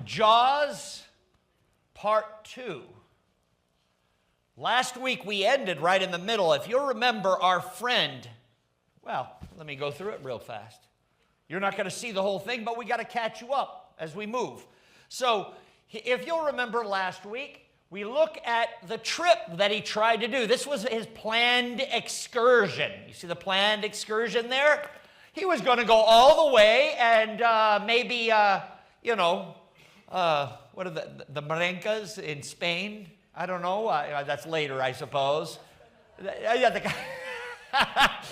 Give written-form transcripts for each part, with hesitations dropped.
Jaws, Part 2. Last week we ended right in the middle. If you'll remember our friend, well, let me go through it real fast. You're not going to see the whole thing, but we got to catch you up as we move. So, if you'll remember last week, we look at the trip that he tried to do. This was his planned excursion. You see the planned excursion there? He was going to go all the way and maybe, what are the Merencas in Spain? I don't know. That's later, I suppose.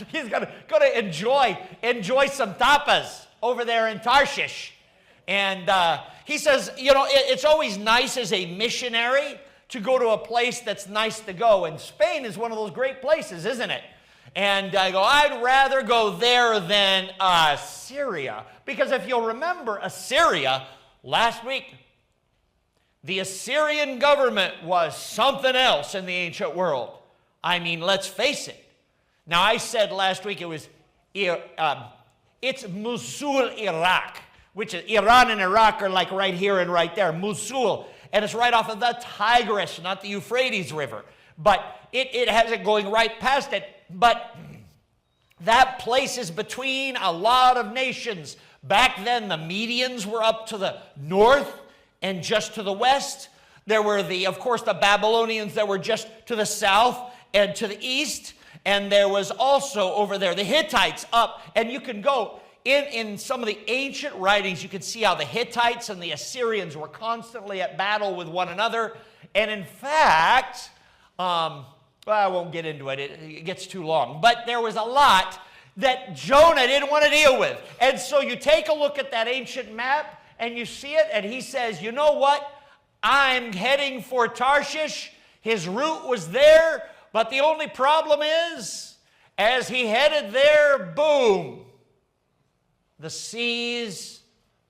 He's going to enjoy some tapas over there in Tarshish. And he says, it's always nice as a missionary to go to a place that's nice to go. And Spain is one of those great places, isn't it? And I go, I'd rather go there than Assyria. Because if you'll remember Assyria, last week, the Assyrian government was something else in the ancient world. I mean, let's face it. Now, I said last week it's Mosul, Iraq, which is Iran and Iraq are like right here and right there, Mosul. And it's right off of the Tigris, not the Euphrates River. But it has it going right past it. But that place is between a lot of nations. Back then, the Medians were up to the north and just to the west. There were, of course, the Babylonians that were just to the south and to the east. And there was also over there the Hittites up. And you can go in some of the ancient writings, you can see how the Hittites and the Assyrians were constantly at battle with one another. And in fact, well, I won't get into it. It gets too long. But there was a lot that Jonah didn't want to deal with. And so you take a look at that ancient map and you see it. And he says, you know what? I'm heading for Tarshish. His route was there. But the only problem is, as he headed there, boom, the seas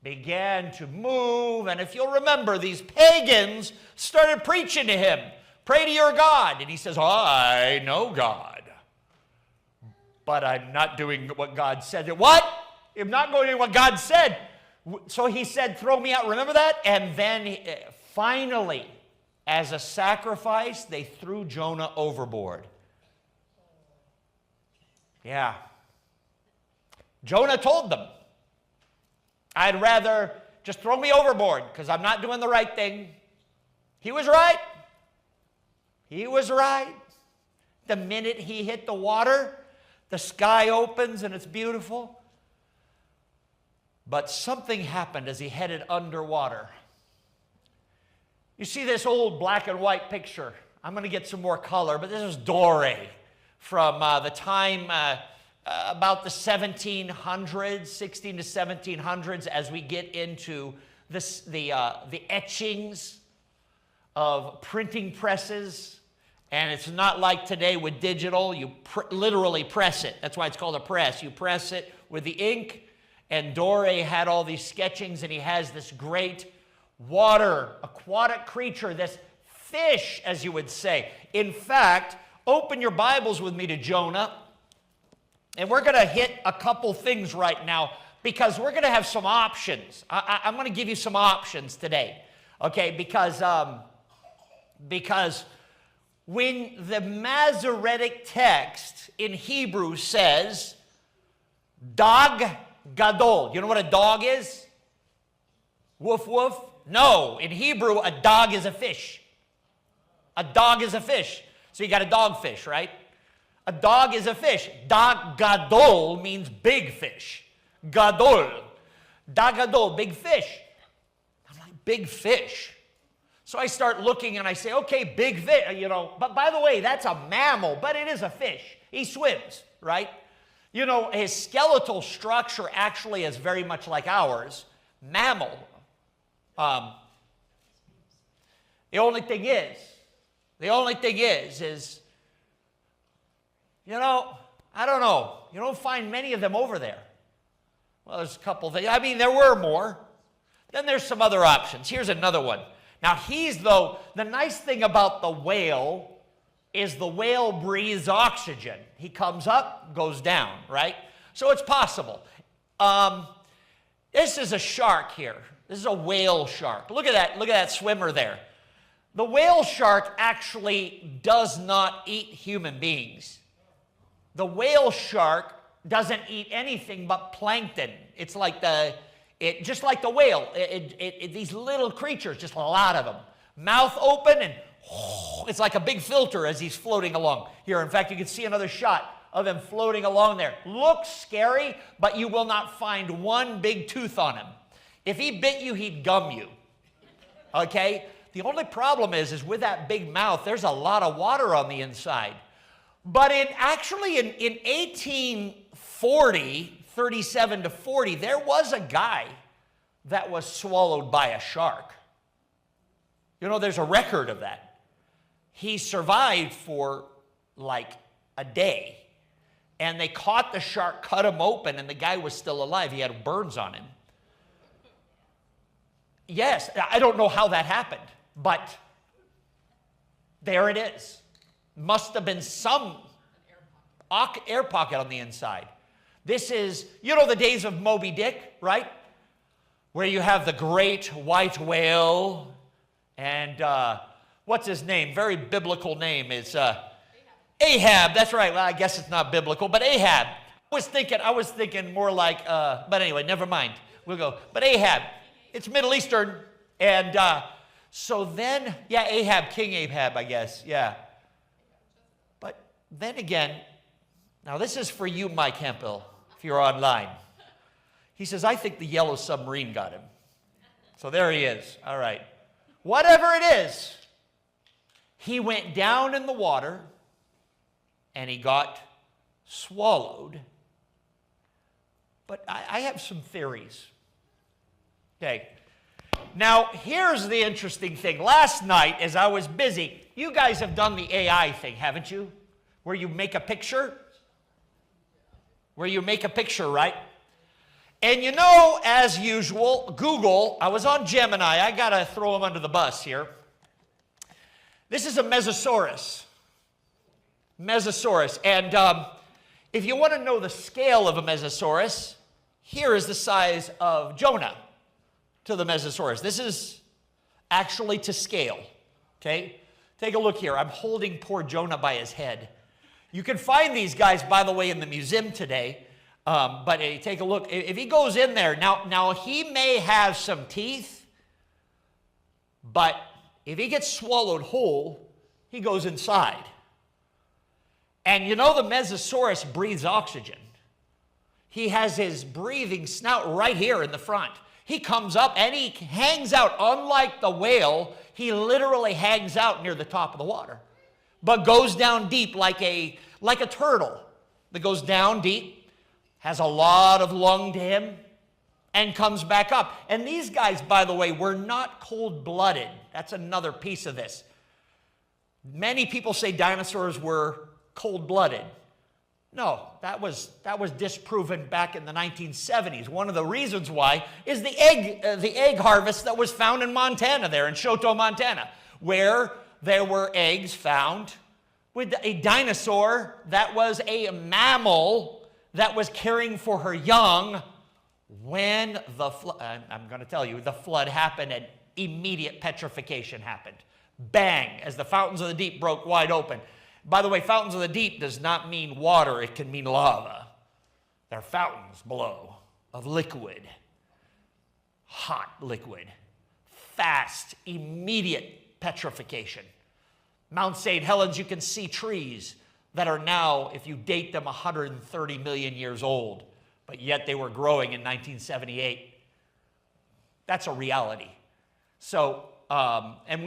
began to move. And if you'll remember, these pagans started preaching to him. Pray to your God. And he says, I know God, but I'm not doing what God said. What? I'm not going to do what God said. So he said, throw me out. Remember that? And then finally, as a sacrifice, they threw Jonah overboard. Yeah. Jonah told them, I'd rather just throw me overboard because I'm not doing the right thing. He was right. He was right. The minute he hit the water, the sky opens and it's beautiful. But something happened as he headed underwater. You see this old black and white picture. I'm going to get some more color, but this is Dore from the time about the 1700s, 16 to 1700s, as we get into this, the etchings of printing presses. And it's not like today with digital. You literally press it. That's why it's called a press. You press it with the ink. And Dore had all these sketchings, and he has this great water, aquatic creature, this fish, as you would say. In fact, open your Bibles with me to Jonah. And we're going to hit a couple things right now because we're going to have some options. I'm going to give you some options today, okay? Because when the Masoretic text in Hebrew says, Dog Gadol, you know what a dog is? Woof, woof. No, in Hebrew, a dog is a fish. A dog is a fish. So you got a dogfish, right? A dog is a fish. Dag Gadol means big fish. Gadol. Dag Gadol, big fish. I'm like, big fish. So I start looking and I say, okay, big fish, But by the way, that's a mammal, but it is a fish. He swims, right? His skeletal structure actually is very much like ours. Mammal. The only thing is, I don't know. You don't find many of them over there. Well, there's a couple things. I mean, there were more. Then there's some other options. Here's another one. Now, the nice thing about the whale is the whale breathes oxygen. He comes up, goes down, right? So it's possible. This is a shark here. This is a whale shark. Look at that swimmer there. The whale shark actually does not eat human beings. The whale shark doesn't eat anything but plankton. It's like just like the whale. These little creatures, just a lot of them. Mouth open and it's like a big filter as he's floating along. Here, in fact, you can see another shot of him floating along there. Looks scary, but you will not find one big tooth on him. If he bit you, he'd gum you. Okay? The only problem is with that big mouth, there's a lot of water on the inside. But in 1840, 37 to 40, there was a guy that was swallowed by a shark. You know, there's a record of that. He survived for like a day. And they caught the shark, cut him open, and the guy was still alive. He had burns on him. Yes, I don't know how that happened, but there it is. Must have been some air pocket on the inside. This is, you know, the days of Moby Dick, right? Where you have the great white whale and what's his name? Very biblical name is Ahab. That's right. Well, I guess it's not biblical, but Ahab. I was thinking more like, but anyway, never mind. We'll go. But Ahab, it's Middle Eastern, and so then, yeah, Ahab, King Ahab, I guess, yeah. But then again, now this is for you, Mike Hempel, if you're online. He says, I think the yellow submarine got him. So there he is. All right. Whatever it is, he went down in the water and he got swallowed. But I have some theories. Okay. Now, here's the interesting thing. Last night, as I was busy, you guys have done the AI thing, haven't you? Where you make a picture? Where you make a picture, right? And you know, as usual, Google, I was on Gemini. I got to throw them under the bus here. This is a Mesosaurus. Mesosaurus. And if you want to know the scale of a Mesosaurus, here is the size of Jonah to the Mesosaurus. This is actually to scale. Okay? Take a look here. I'm holding poor Jonah by his head. You can find these guys, by the way, in the museum today. But take a look. If he goes in there, now he may have some teeth, but if he gets swallowed whole, he goes inside. And you know the Mesosaurus breathes oxygen. He has his breathing snout right here in the front. He comes up and he hangs out. Unlike the whale, he literally hangs out near the top of the water, but goes down deep like a turtle that goes down deep. Has a lot of lung to him, and comes back up. And these guys, by the way, were not cold-blooded. That's another piece of this. Many people say dinosaurs were cold-blooded. No, that was disproven back in the 1970s. One of the reasons why is the egg harvest that was found in Montana, there in Choteau, Montana, where there were eggs found with a dinosaur that was a mammal that was caring for her young when the flood, I'm going to tell you, the flood happened and immediate petrification happened. Bang, as the fountains of the deep broke wide open. By the way, fountains of the deep does not mean water, it can mean lava. They're fountains below of liquid, hot liquid, fast, immediate petrification. Mount St. Helens, you can see trees that are now, if you date them, 130 million years old, but yet they were growing in 1978. That's a reality. So, and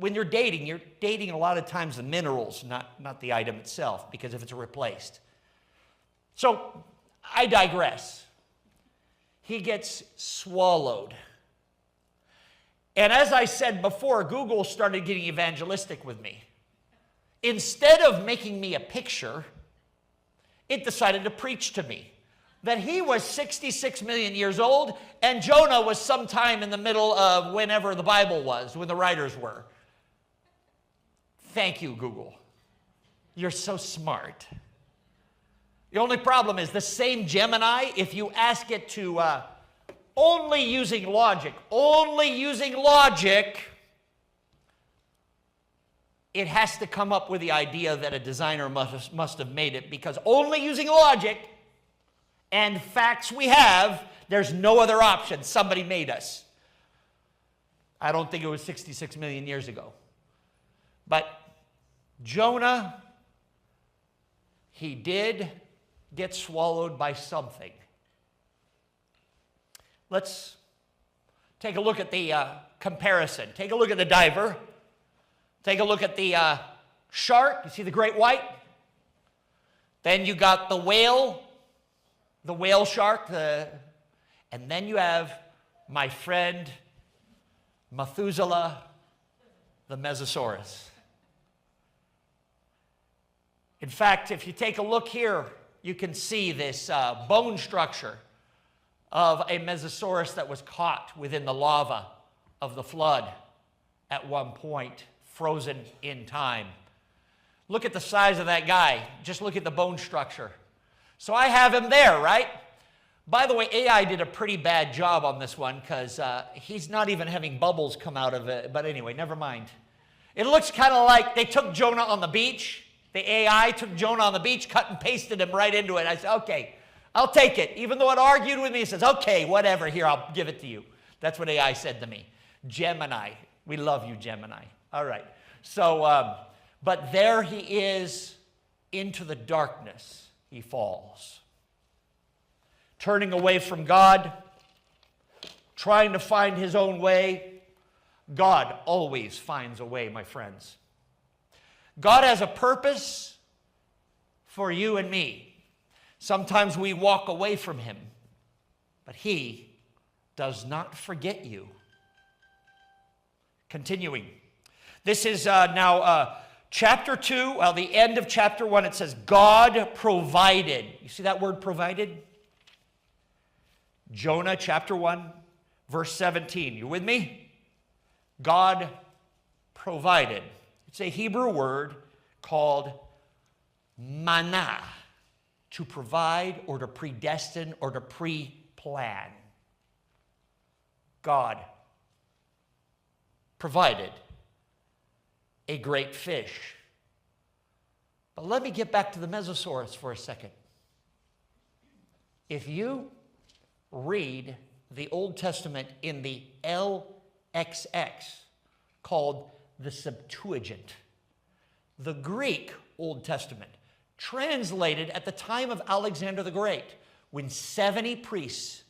when you're dating a lot of times the minerals, not the item itself, because if it's replaced. So, I digress. He gets swallowed. And as I said before, Google started getting evangelistic with me. Instead of making me a picture, it decided to preach to me that he was 66 million years old and Jonah was sometime in the middle of whenever the Bible was, when the writers were. Thank you, Google. You're so smart. The only problem is the same Gemini, if you ask it to only using logic, it has to come up with the idea that a designer must have made it, because only using logic and facts we have, there's no other option. Somebody made us. I don't think it was 66 million years ago. But Jonah, he did get swallowed by something. Let's take a look at the comparison. Take a look at the diver. Take a look at the shark. You see the great white? Then you got the whale shark. And then you have my friend Methuselah, the Mesosaurus. In fact, if you take a look here, you can see this bone structure of a Mesosaurus that was caught within the lava of the flood at one point, frozen in time. Look at the size of that guy. Just look at the bone structure. So I have him there, right? By the way, AI did a pretty bad job on this one, because he's not even having bubbles come out of it. But anyway, never mind. It looks kind of like they took Jonah on the beach. The AI took Jonah on the beach, cut and pasted him right into it. I said, okay, I'll take it. Even though it argued with me, it says, okay, whatever, here, I'll give it to you. That's what AI said to me. Gemini. We love you, Gemini. All right. So, but there he is, into the darkness he falls. Turning away from God, trying to find his own way. God always finds a way, my friends. God has a purpose for you and me. Sometimes we walk away from him, but he does not forget you. Continuing. This is now chapter 2, the end of chapter 1. It says, God provided. You see that word provided? Jonah chapter 1, verse 17. You with me? God provided. It's a Hebrew word called manna, to provide or to predestine or to pre-plan. God provided a great fish. But let me get back to the Mesosaurus for a second. If you read the Old Testament in the LXX, called the Septuagint, the Greek Old Testament, translated at the time of Alexander the Great, when 70 priests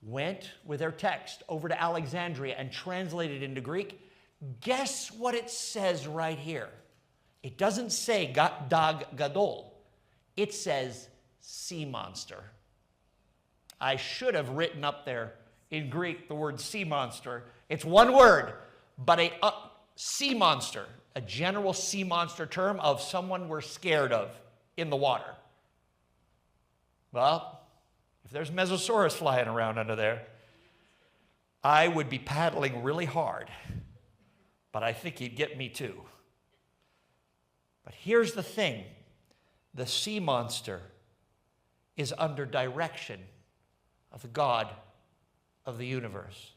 went with their text over to Alexandria and translated into Greek, guess what it says right here? It doesn't say Dag Gadol. It says sea monster. I should have written up there in Greek the word sea monster. It's one word, but a sea monster, a general sea monster term of someone we're scared of in the water. Well, if there's Mesosaurus flying around under there, I would be paddling really hard, but I think he'd get me too. But here's the thing. The sea monster is under direction of the God of the universe.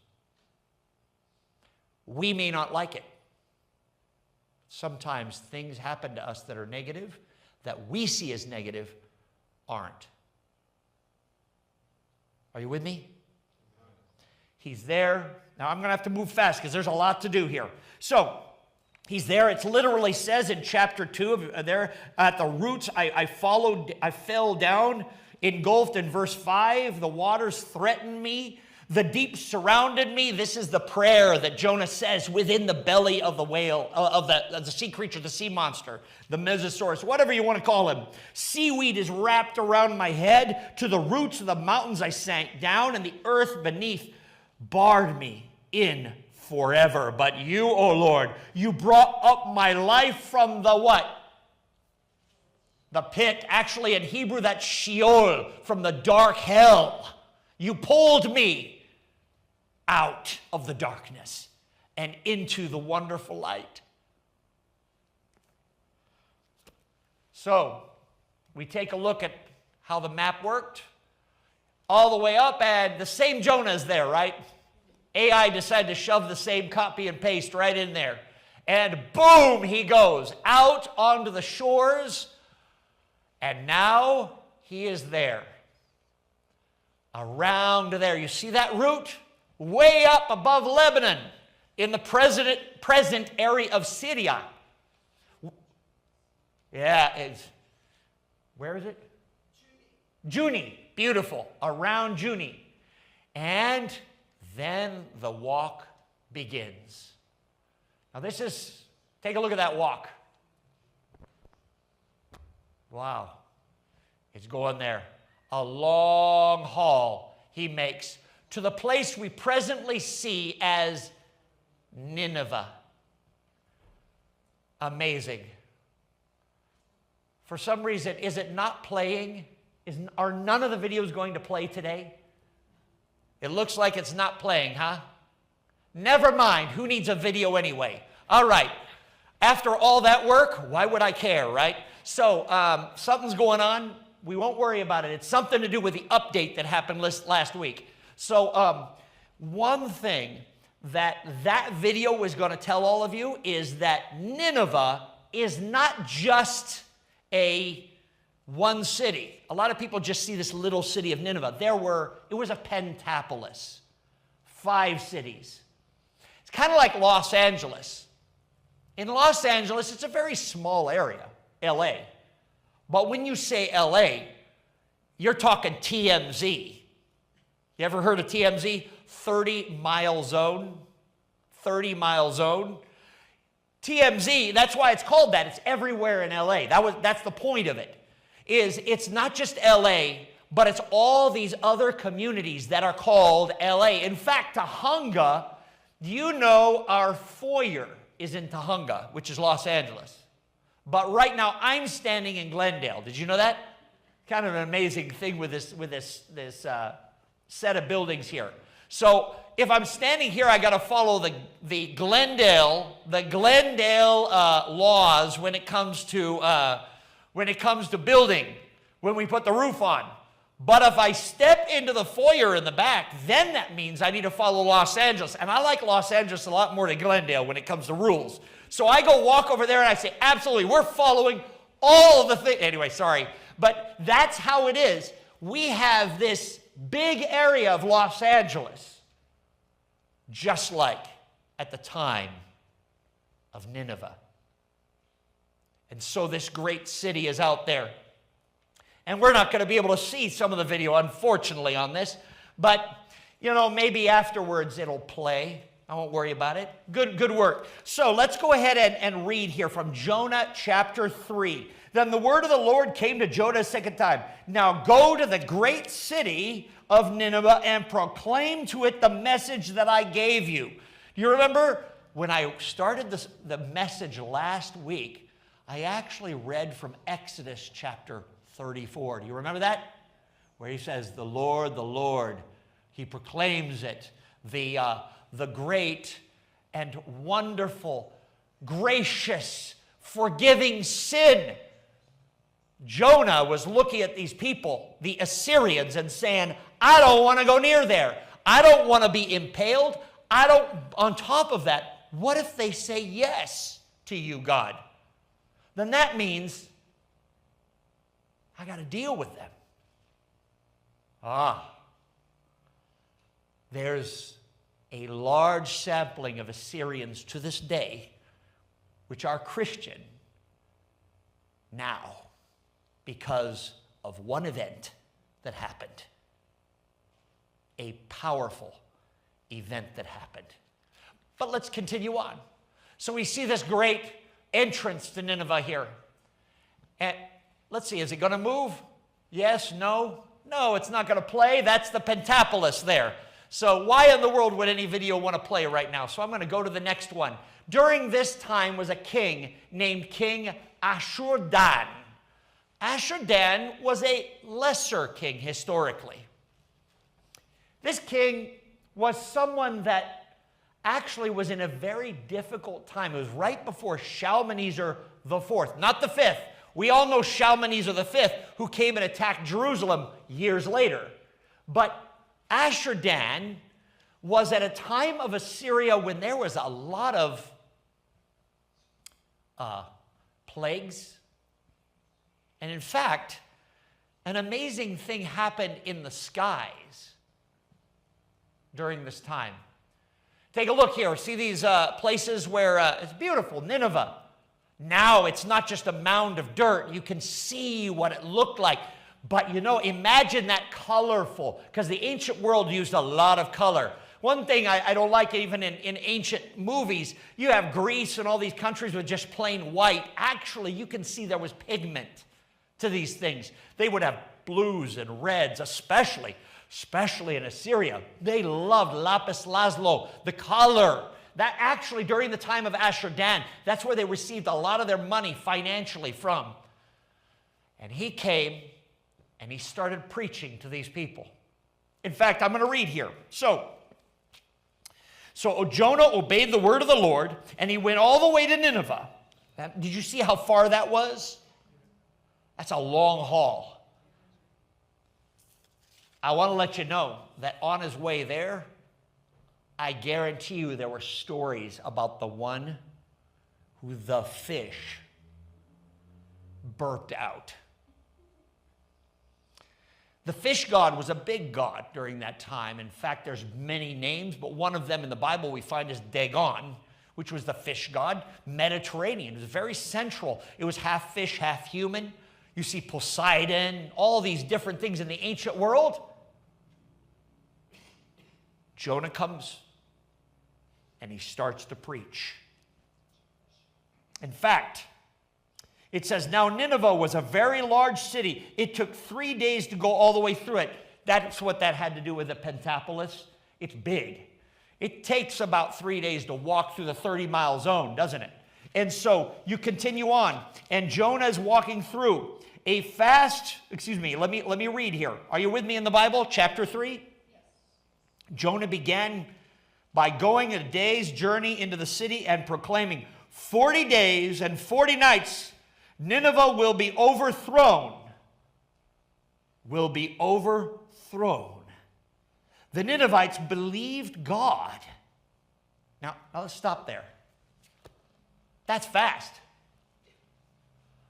We may not like it. Sometimes things happen to us that are negative, that we see as negative, aren't. Are you with me? He's there. Now I'm going to have to move fast because there's a lot to do here. So, he's there. It literally says in chapter 2, there at the roots, I fell down, engulfed in verse 5. The waters threatened me. The deep surrounded me. This is the prayer that Jonah says within the belly of the whale, of the sea creature, the sea monster, the Mesosaurus, whatever you want to call him. Seaweed is wrapped around my head. To the roots of the mountains I sank down, and the earth beneath barred me in forever. But you, O Lord, you brought up my life from the what? The pit. Actually, in Hebrew, that's Sheol, from the dark hell. You pulled me out of the darkness and into the wonderful light. So, we take a look at how the map worked. all the way up, and the same Jonah is there, right? AI decided to shove the same copy and paste right in there. And boom, he goes out onto the shores, and now he is there. Around there. You see that route? Way up above Lebanon in the present area of Syria. Yeah, where is it? Juni. Beautiful. Around Juni. And then the walk begins. Now take a look at that walk. Wow. It's going there. A long haul he makes to the place we presently see as Nineveh. Amazing. For some reason, is it not playing? Are none of the videos going to play today? It looks like it's not playing, huh? Never mind. Who needs a video anyway? All right. After all that work, why would I care, right? So something's going on. We won't worry about it. It's something to do with the update that happened last week. So one thing that video was going to tell all of you is that Nineveh is not just one city. A lot of people just see this little city of Nineveh. It was a pentapolis, 5 cities. It's kind of like Los Angeles. In Los Angeles, it's a very small area, LA. But when you say LA, you're talking TMZ. You ever heard of TMZ? 30-mile zone. 30-mile zone. TMZ, that's why it's called that. It's everywhere in LA. That's the point of it. It's not just LA, but it's all these other communities that are called LA. In fact, Tahunga, do you know our foyer is in Tahunga, which is Los Angeles? But right now, I'm standing in Glendale. Did you know that? Kind of an amazing thing with this set of buildings here. So if I'm standing here, I got to follow the Glendale laws when it comes to building, when we put the roof on. But if I step into the foyer in the back, then that means I need to follow Los Angeles. And I like Los Angeles a lot more than Glendale when it comes to rules. So I go walk over there and I say, absolutely, we're following all of the things. Anyway, sorry. But that's how it is. We have this big area of Los Angeles, just like at the time of Nineveh. And so this great city is out there. And we're not going to be able to see some of the video, unfortunately, on this. But, maybe afterwards it'll play. I won't worry about it. Good work. So let's go ahead and read here from Jonah chapter 3. Then the word of the Lord came to Jonah a second time. Now go to the great city of Nineveh and proclaim to it the message that I gave you. Do you remember when I started the message last week, I actually read from Exodus chapter 34. Do you remember that? Where he says, the Lord, he proclaims it, the great and wonderful, gracious, forgiving sin. Jonah was looking at these people, the Assyrians, and saying, I don't want to go near there. I don't want to be impaled. On top of that, what if they say yes to you, God? Then that means I got to deal with them. There's a large sampling of Assyrians to this day, which are Christian now because of one event that happened. A powerful event that happened. But let's continue on. So we see this great entrance to Nineveh here. And let's see, is it going to move? Yes, no? No, it's not going to play. That's the Pentapolis there. So why in the world would any video want to play right now? So I'm going to go to the next one. During this time was a king named King Ashur-dan. Ashur-dan was a lesser king historically. This king was someone that actually was in a very difficult time. It was right before Shalmaneser IV, not the fifth. We all know Shalmaneser V, who came and attacked Jerusalem years later. But Ashur-dan was at a time of Assyria when there was a lot of plagues. And in fact, an amazing thing happened in the skies during this time. Take a look here. See these places where it's beautiful, Nineveh. Now it's not just a mound of dirt. You can see what it looked like. But you know, imagine that colorful, because the ancient world used a lot of color. One thing I don't like even in ancient movies, you have Greece and all these countries with just plain white. Actually, you can see there was pigment to these things. They would have blues and reds, especially in Assyria. They loved lapis lazuli, the color. That actually, during the time of Ashur-dan, that's where they received a lot of their money financially from. And he came and he started preaching to these people. In fact, I'm going to read here. So Jonah obeyed the word of the Lord, and he went all the way to Nineveh. Did you see how far that was? That's a long haul. I want to let you know that on his way there, I guarantee you there were stories about the one who the fish burped out. The fish god was a big god during that time. In fact, there's many names, but one of them in the Bible we find is Dagon, which was the fish god. Mediterranean. It was very central. It was half fish, half human. You see Poseidon, all these different things in the ancient world. Jonah comes and he starts to preach. In fact, it says, now Nineveh was a very large city. It took 3 days to go all the way through it. That's what that had to do with the Pentapolis. It's big. It takes about 3 days to walk through the 30-mile zone, doesn't it? And so you continue on, and Jonah is walking through a fast, let me read here. Are you with me in the Bible? Chapter 3? Yes. Jonah began by going a day's journey into the city and proclaiming, 40 days and 40 nights, Nineveh will be overthrown. Will be overthrown. The Ninevites believed God. Now let's stop there. That's fast.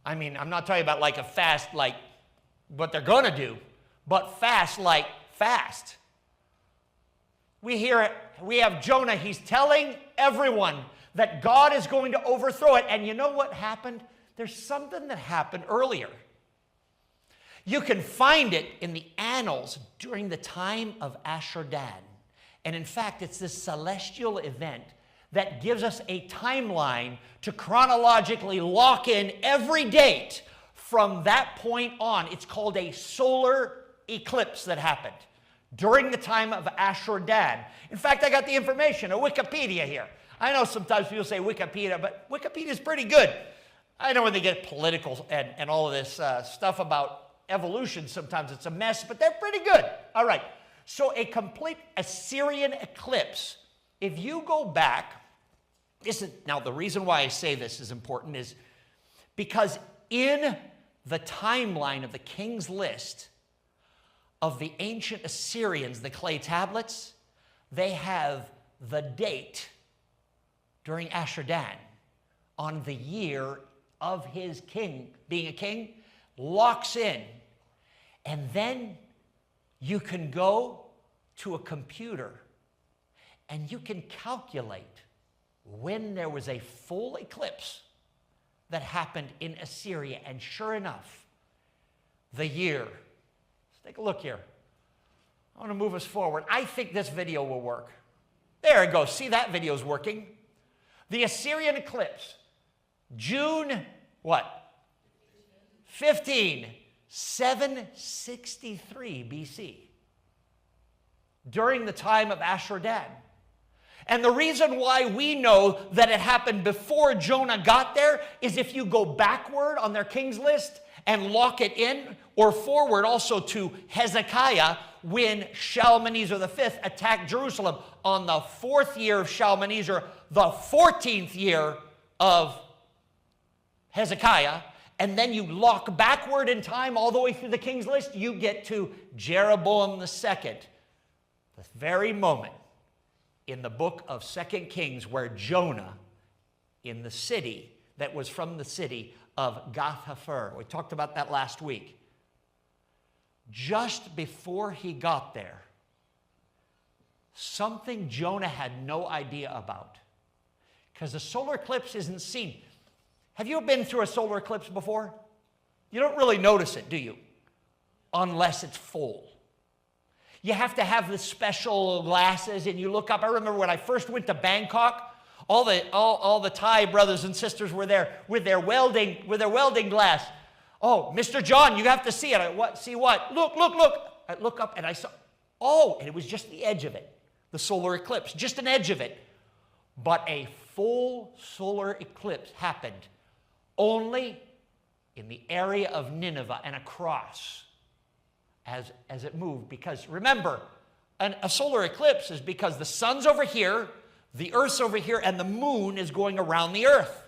I mean, I'm not talking about like a fast like what they're going to do, but fast like fast. We hear it. We have Jonah. He's telling everyone that God is going to overthrow it. And you know what happened? There's something that happened earlier. You can find it in the annals during the time of Ashur-dan. And in fact, it's this celestial event that gives us a timeline to chronologically lock in every date from that point on. It's called a solar eclipse that happened during the time of Ashur-dan. In fact, I got the information, a Wikipedia here. I know sometimes people say Wikipedia, but Wikipedia is pretty good. I know when they get political and all of this stuff about evolution, sometimes it's a mess, but they're pretty good. All right. So a complete Assyrian eclipse, if you go back, now the reason why I say this is important is because in the timeline of the King's List of the ancient Assyrians, the clay tablets, they have the date during Ashur-dan on the year of his king, being a king, locks in. And then you can go to a computer and you can calculate when there was a full eclipse that happened in Assyria. And sure enough, the year. Let's take a look here. I want to move us forward. I think this video will work. There it goes. See, that video's working. The Assyrian eclipse. June, what? 763 BC. During the time of Ashur-dan. And the reason why we know that it happened before Jonah got there is if you go backward on their king's list and lock it in, or forward also to Hezekiah when Shalmaneser V attacked Jerusalem on the 4th year of Shalmaneser, the 14th year of Hezekiah, and then you lock backward in time all the way through the king's list, you get to Jeroboam II, the very moment in the book of 2 Kings where Jonah, in the city that was from the city of Gath-hepher, we talked about that last week, just before he got there, something Jonah had no idea about, because the solar eclipse isn't seen. Have you been through a solar eclipse before? You don't really notice it, do you? Unless it's full. You have to have the special glasses, and you look up. I remember when I first went to Bangkok, all the Thai brothers and sisters were there with their welding glass. Oh, Mr. John, you have to see it. What? See what? Look. I look up and I saw, oh, and it was just the edge of it, the solar eclipse, just an edge of it. But a full solar eclipse happened only in the area of Nineveh and across as it moved. Because remember, a solar eclipse is because the sun's over here, the earth's over here, and the moon is going around the earth.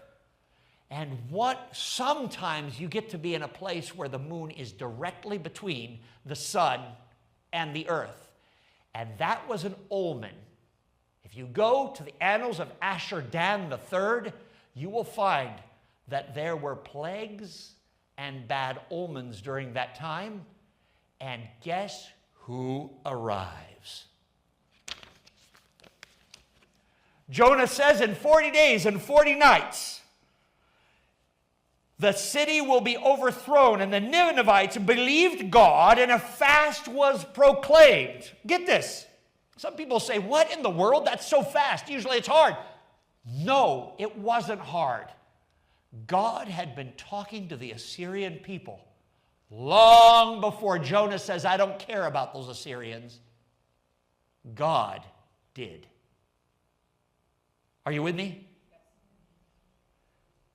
And sometimes you get to be in a place where the moon is directly between the sun and the earth. And that was an omen. If you go to the annals of Ashur-dan III, you will find that there were plagues and bad omens during that time. And guess who arrives? Jonah says in 40 days and 40 nights, the city will be overthrown, and the Ninevites believed God, and a fast was proclaimed. Get this. Some people say, what in the world? That's so fast. Usually it's hard. No, it wasn't hard. God had been talking to the Assyrian people long before Jonah says, I don't care about those Assyrians. God did. Are you with me?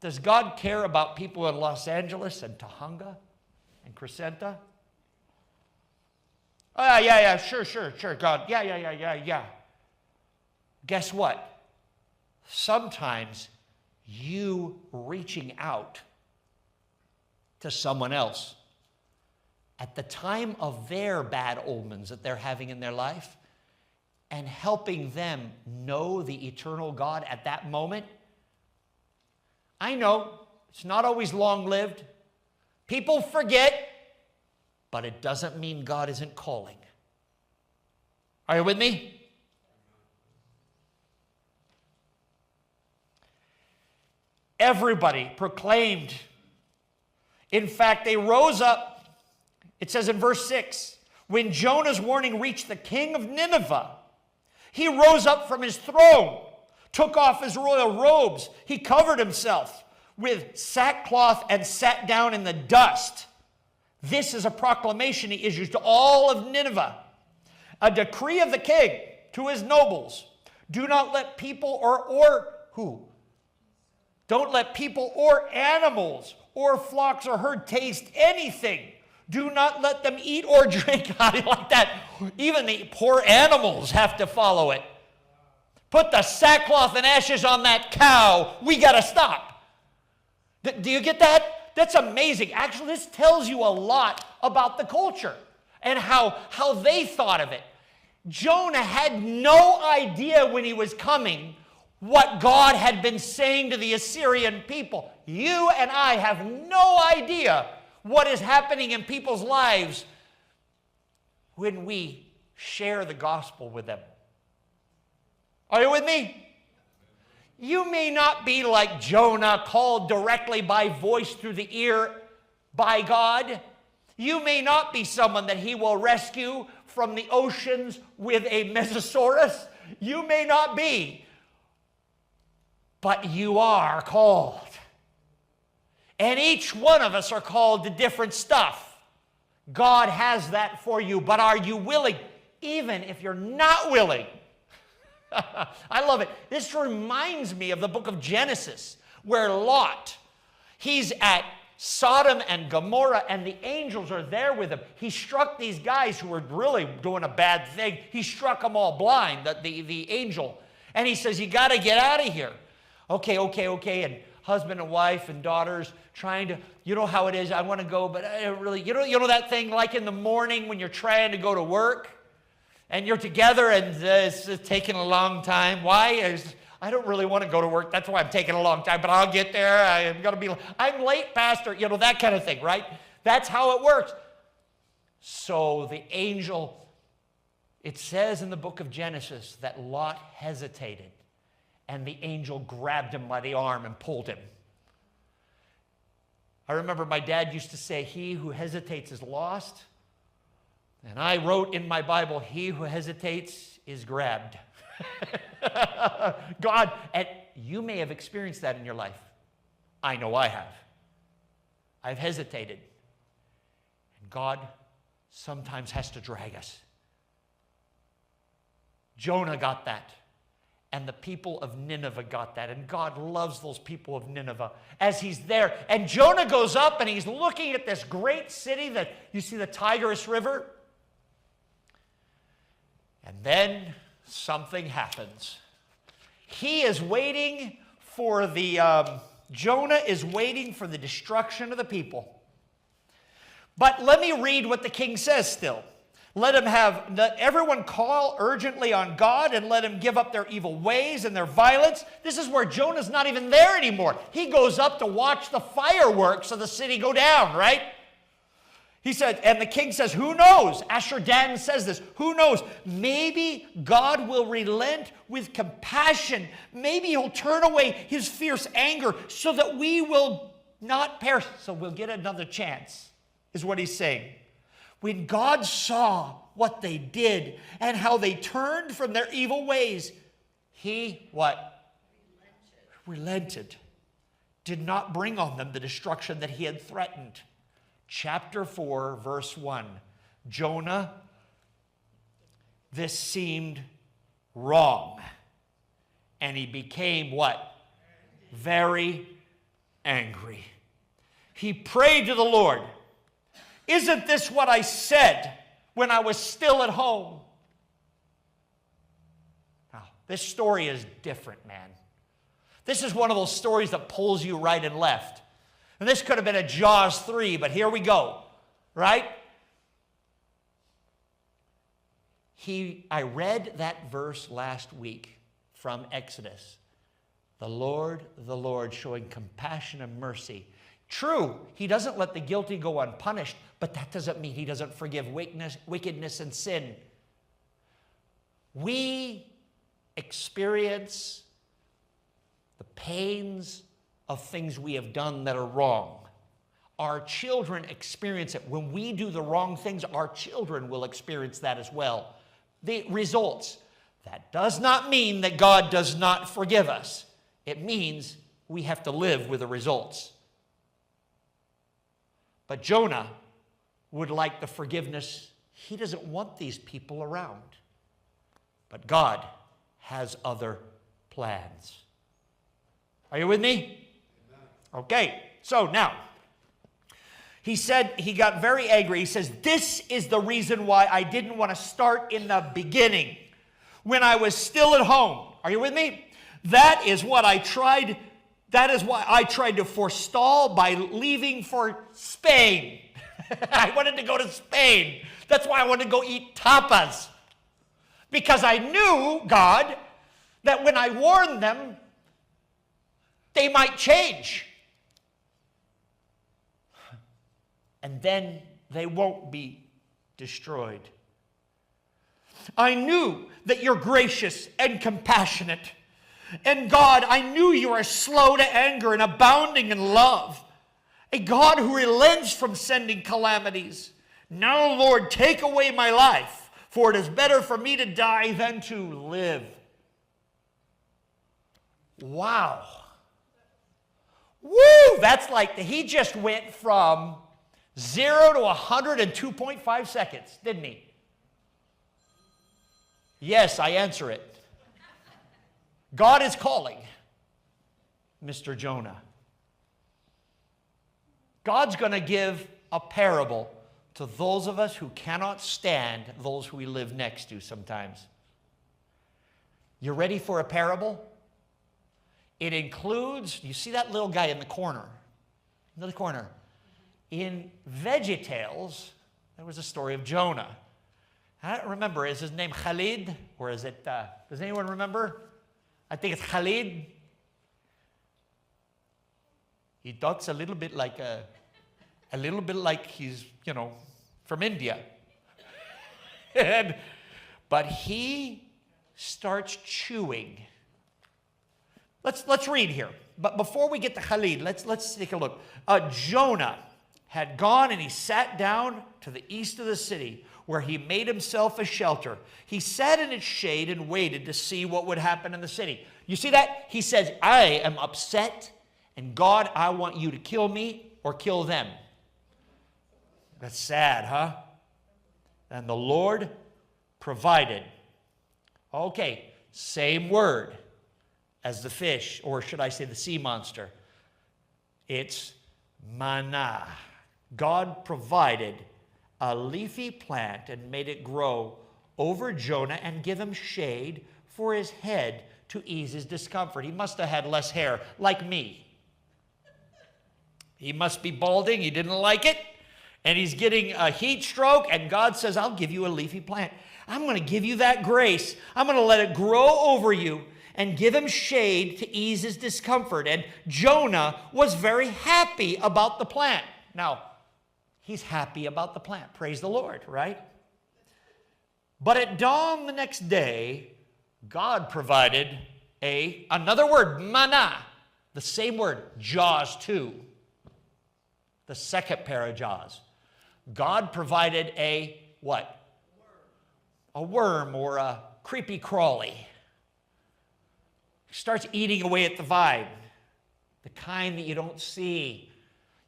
Does God care about people in Los Angeles and Tahunga and Crescenta? Oh, yeah, sure, God. Yeah. Guess what? Sometimes you reaching out to someone else at the time of their bad omens that they're having in their life and helping them know the eternal God at that moment. I know it's not always long-lived. People forget, but it doesn't mean God isn't calling. Are you with me? Everybody proclaimed. In fact, they rose up. It says in verse 6, when Jonah's warning reached the king of Nineveh, he rose up from his throne, took off his royal robes. He covered himself with sackcloth and sat down in the dust. This is a proclamation he issues to all of Nineveh. A decree of the king to his nobles. Do not let people or who? Don't let people or animals or flocks or herd taste anything. Do not let them eat or drink. How do you like that? Even the poor animals have to follow it. Put the sackcloth and ashes on that cow. We got to stop. Do you get that? That's amazing. Actually, this tells you a lot about the culture and how they thought of it. Jonah had no idea when he was coming what God had been saying to the Assyrian people. You and I have no idea what is happening in people's lives when we share the gospel with them. Are you with me? You may not be like Jonah, called directly by voice through the ear by God. You may not be someone that he will rescue from the oceans with a Mesosaurus. You may not be. But you are called. And each one of us are called to different stuff. God has that for you. But are you willing? Even if you're not willing. I love it. This reminds me of the book of Genesis, where Lot, he's at Sodom and Gomorrah, and the angels are there with him. He struck these guys who were really doing a bad thing. He struck them all blind, the angel. And he says, you got to get out of here. Okay. And husband and wife and daughters trying to, you know how it is, I want to go, but I don't really, you know that thing like in the morning when you're trying to go to work and you're together and it's taking a long time. Why? I don't really want to go to work. That's why I'm taking a long time, but I'll get there. I'm late, Pastor. You know, that kind of thing, right? That's how it works. So the angel, it says in the book of Genesis that Lot hesitated. And the angel grabbed him by the arm and pulled him. I remember my dad used to say, he who hesitates is lost. And I wrote in my Bible, he who hesitates is grabbed. God, and you may have experienced that in your life. I know I have. I've hesitated. And God sometimes has to drag us. Jonah got that. And the people of Nineveh got that. And God loves those people of Nineveh as he's there. And Jonah goes up and he's looking at this great city that you see the Tigris River. And then something happens. He is waiting for Jonah is waiting for the destruction of the people. But let me read what the king says still. Let everyone call urgently on God and let him give up their evil ways and their violence. This is where Jonah's not even there anymore. He goes up to watch the fireworks of the city go down, right? He said, and the king says, who knows? Ashur-dan says this, who knows? Maybe God will relent with compassion. Maybe he'll turn away his fierce anger so that we will not perish. So we'll get another chance, is what he's saying. When God saw what they did and how they turned from their evil ways, he, what? Relented. Did not bring on them the destruction that he had threatened. Chapter 4, verse 1. Jonah, this seemed wrong. And he became what? Very angry. He prayed to the Lord. Isn't this what I said when I was still at home? Now, this story is different, man. This is one of those stories that pulls you right and left. And this could have been a Jaws 3, but here we go, right? I read that verse last week from Exodus. The Lord, showing compassion and mercy. True, he doesn't let the guilty go unpunished, but that doesn't mean he doesn't forgive wickedness and sin. We experience the pains of things we have done that are wrong. Our children experience it. When we do the wrong things, our children will experience that as well. The results. That does not mean that God does not forgive us. It means we have to live with the results. But Jonah would like the forgiveness. He doesn't want these people around. But God has other plans. Are you with me? Okay, so now, he said he got very angry. He says, this is the reason why I didn't want to start in the beginning, when I was still at home. Are you with me? That is what I tried. That is why I tried to forestall by leaving for Spain. I wanted to go to Spain. That's why I wanted to go eat tapas. Because I knew, God, that when I warned them, they might change. And then they won't be destroyed. I knew that you're gracious and compassionate. And God, I knew you are slow to anger and abounding in love. A God who relents from sending calamities. Now, Lord, take away my life, for it is better for me to die than to live. Wow. Woo! That's like, he just went from 0 to 100 in 2.5 seconds, didn't he? Yes, I answer it. God is calling Mr. Jonah. God's going to give a parable to those of us who cannot stand those who we live next to sometimes. You ready for a parable? It includes, you see that little guy in the corner? In the corner. In VeggieTales, there was a story of Jonah. I don't remember, is his name Khalid? Or is it, does anyone remember? I think it's Khalid. He talks a little bit like he's, from India. But he starts chewing. Let's read here. But before we get to Khalid, let's take a look. Jonah had gone and he sat down to the east of the city, where he made himself a shelter. He sat in its shade and waited to see what would happen in the city. You see that? He says, I am upset, and God, I want you to kill me or kill them. That's sad, huh? And the Lord provided. Okay, same word as the fish, or should I say the sea monster. It's manna. God provided a leafy plant and made it grow over Jonah and give him shade for his head to ease his discomfort. He must have had less hair, like me. He must be balding. He didn't like it. And he's getting a heat stroke. And God says, I'll give you a leafy plant. I'm going to give you that grace. I'm going to let it grow over you and give him shade to ease his discomfort. And Jonah was very happy about the plant. Now, he's happy about the plant. Praise the Lord, right? But at dawn the next day, God provided another word, manna. The same word, jaws too. The second pair of jaws. God provided a what? A worm or a creepy crawly. Starts eating away at the vine. The kind that you don't see.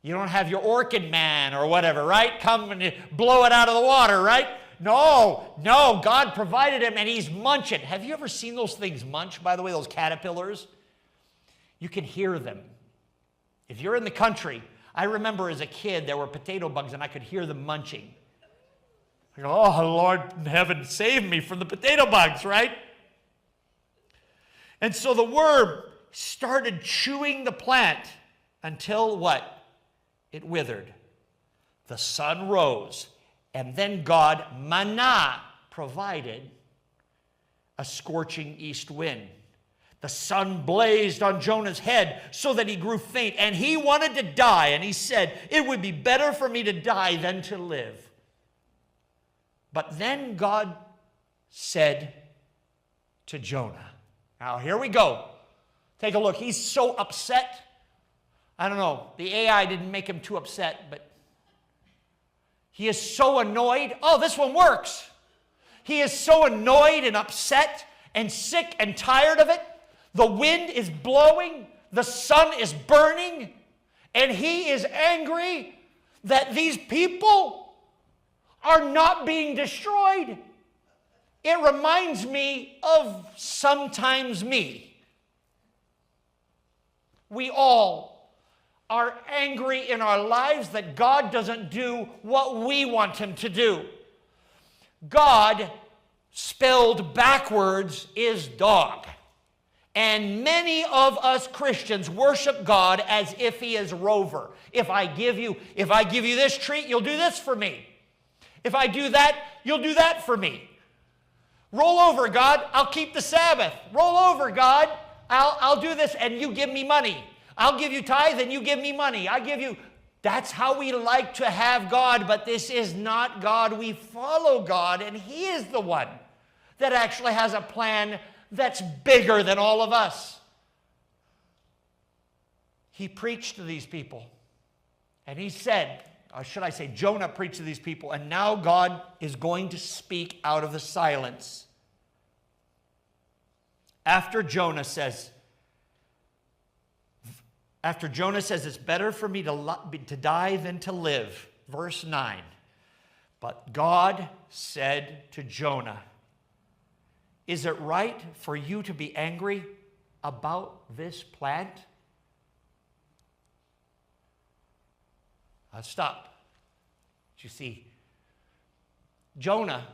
You don't have your orchid man or whatever, right? Come and blow it out of the water, right? No, God provided him and he's munching. Have you ever seen those things munch, by the way, those caterpillars? You can hear them. If you're in the country, I remember as a kid there were potato bugs and I could hear them munching. I go, oh, Lord in heaven, save me from the potato bugs, right? And so the worm started chewing the plant until what? It withered. The sun rose, and then God, manna, provided a scorching east wind. The sun blazed on Jonah's head so that he grew faint, and he wanted to die, and he said, it would be better for me to die than to live. But then God said to Jonah, now here we go. Take a look. He's so upset. I don't know, the AI didn't make him too upset, but he is so annoyed. Oh, this one works. He is so annoyed and upset and sick and tired of it. The wind is blowing, the sun is burning, and he is angry that these people are not being destroyed. It reminds me of sometimes me. We all are angry in our lives that God doesn't do what we want him to do. God, spelled backwards, is dog. And many of us Christians worship God as if he is Rover. If I give you this treat, you'll do this for me. If I do that, you'll do that for me. Roll over, God, I'll keep the Sabbath. Roll over, God, I'll do this and you give me money. I'll give you tithe and you give me money. That's how we like to have God, but this is not God. We follow God, and he is the one that actually has a plan that's bigger than all of us. He preached to these people, and he said, or should I say, Jonah preached to these people, and now God is going to speak out of the silence. After Jonah says it's better for me to die than to live, verse 9, but God said to Jonah, is it right for you to be angry about this plant? I'll stop. You see, Jonah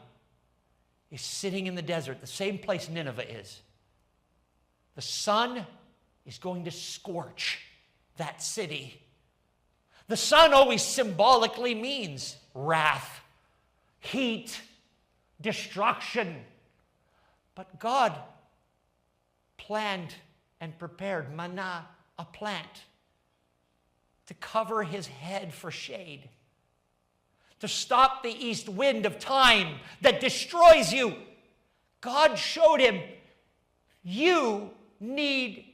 is sitting in the desert, the same place Nineveh is. The sun is going to scorch that city. The sun always symbolically means wrath, heat, destruction. But God planned and prepared manna, a plant, to cover his head for shade, to stop the east wind of time that destroys you. God showed him, you need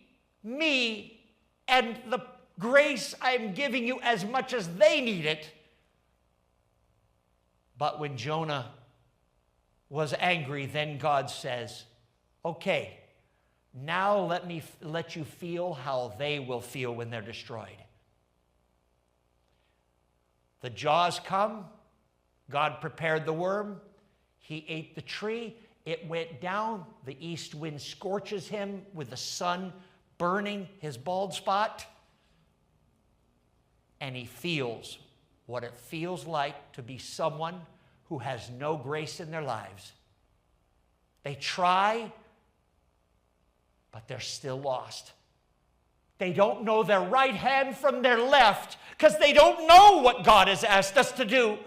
me and the grace I'm giving you as much as they need it. But when Jonah was angry, then God says, okay, now let me let you feel how they will feel when they're destroyed. The jaws come. God prepared the worm. He ate the tree. It went down. The east wind scorches him with the sun burning his bald spot. And he feels what it feels like to be someone who has no grace in their lives. They try, but they're still lost. They don't know their right hand from their left because they don't know what God has asked us to do.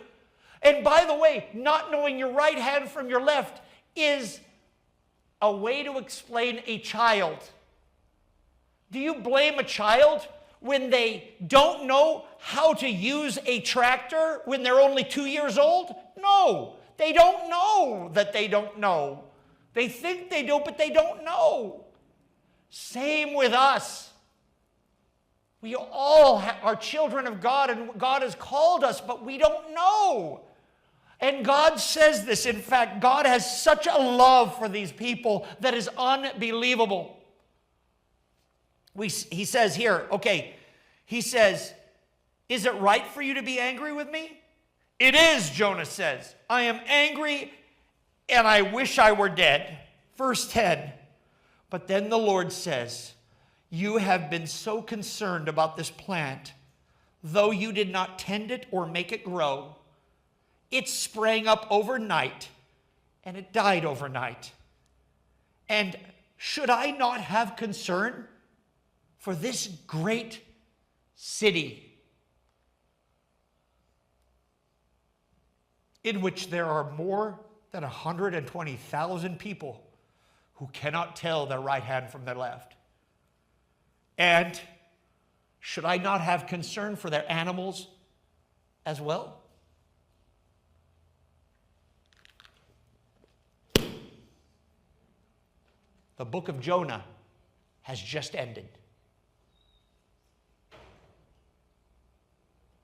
And by the way, not knowing your right hand from your left is a way to explain a child. Do you blame a child when they don't know how to use a tractor when they're only 2 years old? No, they don't know that they don't know. They think they do, but they don't know. Same with us. We all are children of God, and God has called us, but we don't know. And God says this. In fact, God has such a love for these people that is unbelievable. He says here, okay, he says, is it right for you to be angry with me? It is, Jonah says. I am angry and I wish I were dead. Verse 10. But then the Lord says, you have been so concerned about this plant, though you did not tend it or make it grow. It sprang up overnight and it died overnight. And should I not have concern for this great city in which there are more than 120,000 people who cannot tell their right hand from their left? And should I not have concern for their animals as well? The book of Jonah has just ended.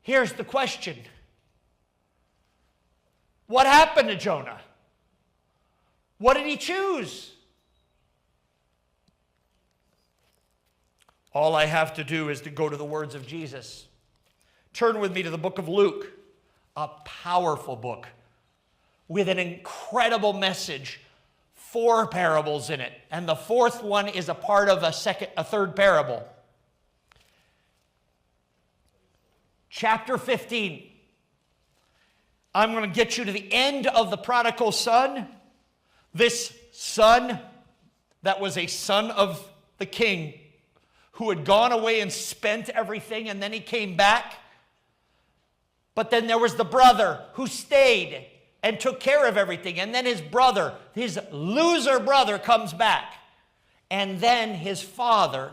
Here's the question. What happened to Jonah? What did he choose? All I have to do is to go to the words of Jesus. Turn with me to the book of Luke, a powerful book with an incredible message. 4 parables in it, and the 4th one is a part of a third parable. Chapter 15. I'm going to get you to the end of the prodigal son. This son that was a son of the king who had gone away and spent everything, and then he came back. But then there was the brother who stayed and took care of everything. And then his brother, his loser brother, comes back. And then his father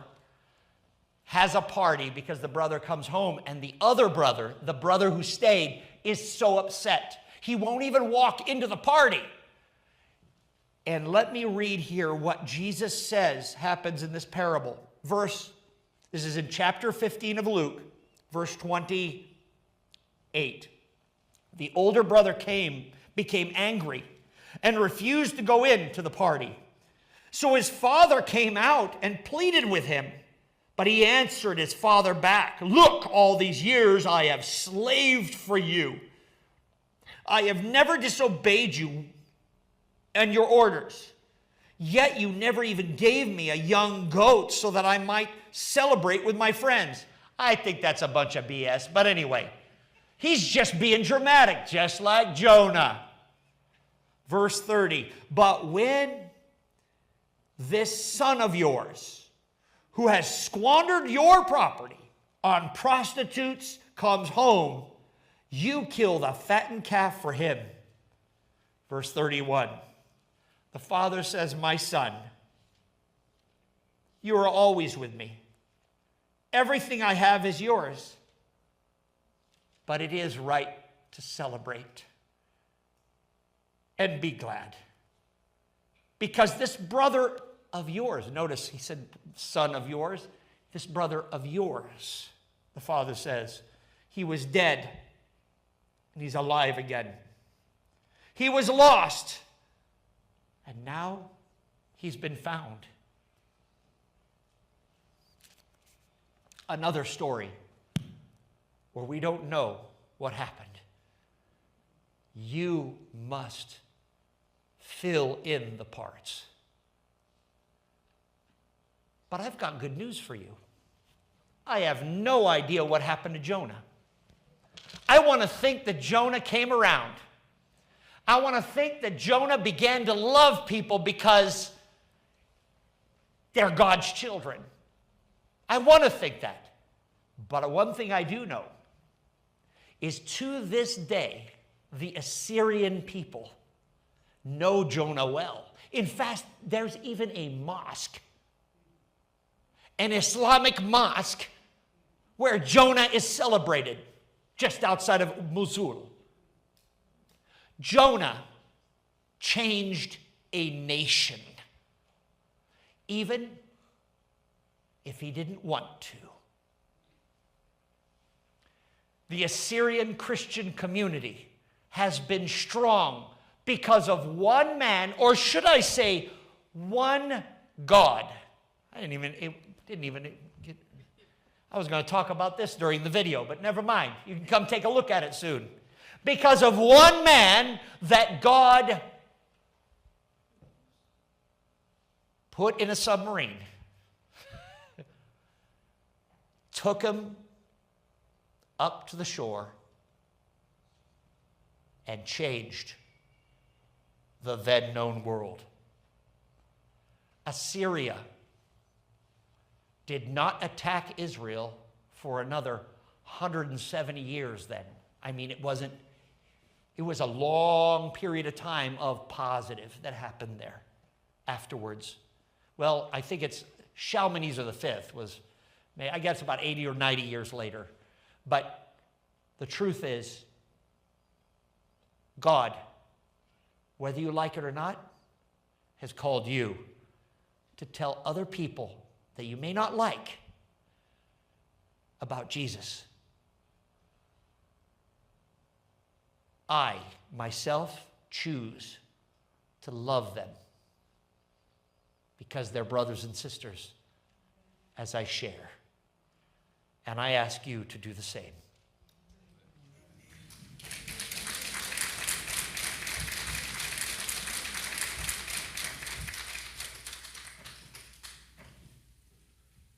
has a party because the brother comes home. And the other brother, the brother who stayed, is so upset. He won't even walk into the party. And let me read here what Jesus says happens in this parable. This is in chapter 15 of Luke, verse 28. The older brother became angry and refused to go in to the party. So his father came out and pleaded with him. But he answered his father back, look, all these years I have slaved for you. I have never disobeyed you and your orders. Yet you never even gave me a young goat so that I might celebrate with my friends. I think that's a bunch of BS. But anyway, he's just being dramatic, just like Jonah. Verse 30, but when this son of yours, who has squandered your property on prostitutes comes home, you kill the fattened calf for him. Verse 31. The father says, my son, you are always with me. Everything I have is yours. But it is right to celebrate and be glad. Because this brother of yours, notice he said, son of yours, this brother of yours, the father says, he was dead and he's alive again. He was lost and now he's been found. Another story where we don't know what happened. You must fill in the parts. But I've got good news for you. I have no idea what happened to Jonah. I want to think that Jonah came around. I want to think that Jonah began to love people because they're God's children. I want to think that. But one thing I do know is to this day, the Assyrian people know Jonah well. In fact, there's even a mosque, an Islamic mosque, where Jonah is celebrated just outside of Mosul. Jonah changed a nation, even if he didn't want to. The Assyrian Christian community has been strong because of one man, or should I say, one God. I was going to talk about this during the video, but never mind. You can come take a look at it soon. Because of one man that God put in a submarine, took him up to the shore and changed the then known world. Assyria did not attack Israel for another 170 years then. I mean, it was a long period of time of positive that happened there afterwards. Well, I think it's Shalmaneser V was, I guess, about 80 or 90 years later. But the truth is, God, whether you like it or not, has called you to tell other people that you may not like about Jesus. I, myself, choose to love them because they're brothers and sisters as I share. And I ask you to do the same.